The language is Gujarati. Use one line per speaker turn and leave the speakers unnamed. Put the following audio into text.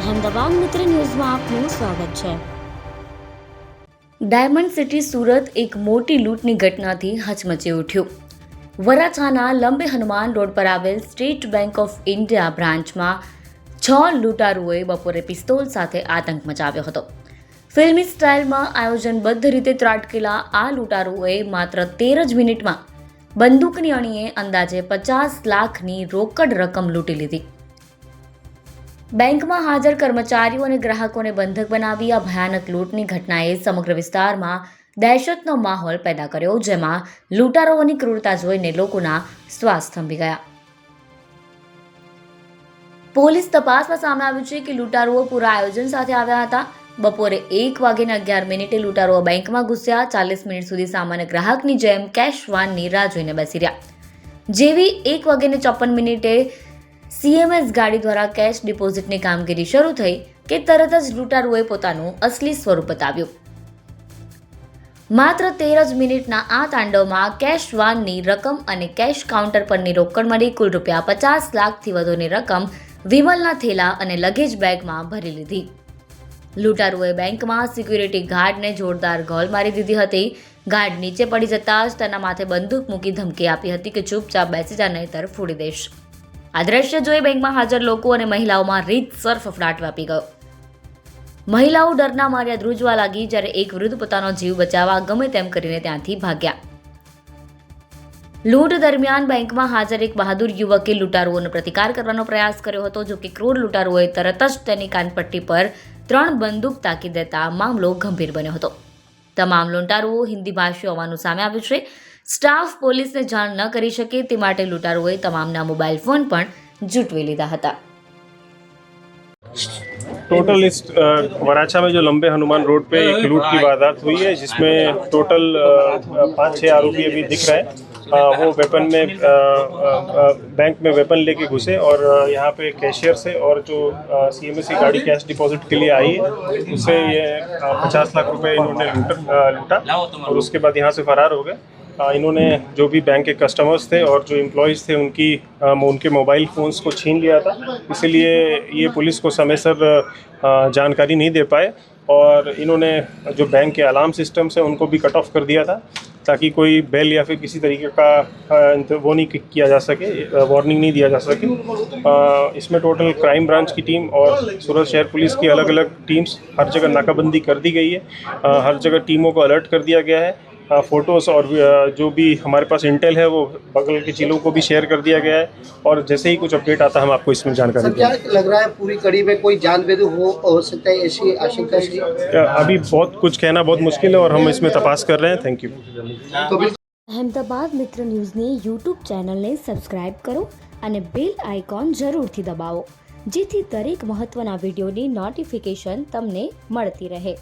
અહેમદાબાદ મિત્ર ન્યૂઝમાં આપનું સ્વાગત છે। ડાયમંડ સિટી સુરત એક મોટી લૂંટની ઘટનાથી હચમચી ઉઠ્યું। વરાછાના લંબે હનુમાન રોડ પર આવેલ સ્ટેટ બેંક ઓફ ઇન્ડિયા બ્રાન્ચમાં 6 લૂંટારુઓએ બપોરે પિસ્તોલ સાથે આતંક મચાવ્યો હતો। ફિલ્મી સ્ટાઇલમાં આયોજનબદ્ધ રીતે ત્રાટકેલા આ લૂંટારુઓએ માત્ર 13 જ મિનિટમાં બંદૂકની અણીએ અંદાજે 50 લાખની રોકડ રકમ લૂંટી લીધી। બેંકમાં હાજર કર્મચારીઓ અને ગ્રાહકોને બંધક બનાવી આ ભયાનક લૂંટની ઘટનાએ સમગ્ર વિસ્તારમાં દહેશતનો માહોલ પેદા કર્યો, જેમાં લૂંટારુઓની ક્રૂરતા જોઈને લોકોના શ્વાસ થંભી ગયા। પોલીસ તપાસમાં સામે આવ્યું છે કે લૂંટારુઓ પૂરા આયોજન સાથે આવ્યા હતા। બપોરે 1:11 લૂંટારુઓ બેંકમાં ઘૂસ્યા। 40 મિનિટ સુધી સામાન્ય ગ્રાહકની જેમ કેશ વાનની રાહ જોઈને બેસી રહ્યા। જેવી 1:54 CMS ગાડી દ્વારા કેશ ડિપોઝિટની કામગીરી શરૂ થઈ કે તરત જ લૂંટારુઓએ પોતાનું અસલી સ્વરૂપ બતાવ્યું। માત્ર 13 જ મિનિટના આ તાંડવમાં કેશ વાનની રકમ અને કેશ કાઉન્ટર પરની રોકડ મળી કુલ રૂપિયા 50 લાખથી વધુની રકમ વિમલના થેલા અને લગેજ બેગમાં ભરી લીધી। લૂંટારુઓએ બેંકમાં સિક્યુરિટી ગાર્ડને જોરદાર ગોલ મારી દીધી હતી। ગાર્ડ નીચે પડી જતાં જ તેના માથે બંદૂક મૂકી ધમકી આપી હતી કે ચૂપચાપ બેસી જા નહીંતર ફોડી દઈશ। આ દ્રશ્ય જોઈ બેંકમાં હાજર લોકો અને મહિલાઓમાં રીતસર ફફડાટ વ્યાપી ગયો। મહિલાઓ ડરના માર્યા ધ્રુજવા લાગી, જ્યારે એક વૃદ્ધ પોતાનો જીવ બચાવવા ગમે તેમ કરીને ત્યાંથી ભાગ્યા। લૂંટ દરમિયાન બેંકમાં હાજર એક બહાદુર યુવકે લૂંટારુઓનો પ્રતિકાર કરવાનો પ્રયાસ કર્યો હતો, જો કે ક્રૂર લૂંટારુઓએ તરત જ તેની કાનપટ્ટી પર 3 બંદૂક તાકી દેતા મામલો ગંભીર બન્યો હતો। તમામ લૂંટારુઓ હિન્દી ભાષી હોવાનું સામે આવ્યું છે। સ્ટાફ પોલીસને જાણ ન કરી શકે તે માટે લૂંટારુઓએ તમામના મોબાઈલ ફોન પણ જૂંટવી લીધા હતા।
टोटल इस वराछा में जो लंबे हनुमान रोड पे एक लूट की वारदात हुई है, जिसमें टोटल 5-6 आरोपी अभी दिख रहे हैं। वो वेपन में बैंक में वेपन लेके घुसे और यहाँ पे कैशियर से और जो CMS की गाड़ी कैश डिपॉजिट के लिए आई है उससे ये 50 लाख रुपए इन्होंने लूटा और उसके बाद यहाँ से फरार हो गए। इन्होंने जो भी बैंक के कस्टमर्स थे और जो एम्प्लॉयज़ थे उनके मोबाइल फ़ोन्स को छीन लिया था, इसीलिए ये पुलिस को समय सर जानकारी नहीं दे पाए और इन्होंने जो बैंक के अलार्म सिस्टम्स हैं उनको भी कट ऑफ कर दिया था, ताकि कोई बेल या फिर किसी तरीके का वो नहीं किया जा सके, वार्निंग नहीं दिया जा सके। इसमें टोटल क्राइम ब्रांच की टीम और सूरत शहर पुलिस की अलग अलग टीम्स हर जगह नाकाबंदी कर दी गई है। हर जगह टीमों को अलर्ट कर दिया गया है। फ़ोटोज़ और जो भी हमारे पास इंटेल है वो बगल के जिलों को भी शेयर कर दिया गया है और जैसे ही कुछ अपडेट आता है हम आपको इसमें जानकारी देंगे।
क्या लग रहा है पूरी कड़ी में कोई जानलेवा हो सकता है, ऐसी आशंका है?
अभी बहुत कुछ कहना बहुत मुश्किल है और हम इसमें तपास कर रहे हैं। Thank you.
અહેમદાબાદ મિત્ર ન્યૂઝની યુટ્યુબ ચેનલને સબસ્ક્રાઇબ કરો અને બેલ આઇકોન જરૂરથી દબાવો, જેથી દરેક મહત્વના વિડીયોની નોટિફિકેશન તમને મળતી રહે।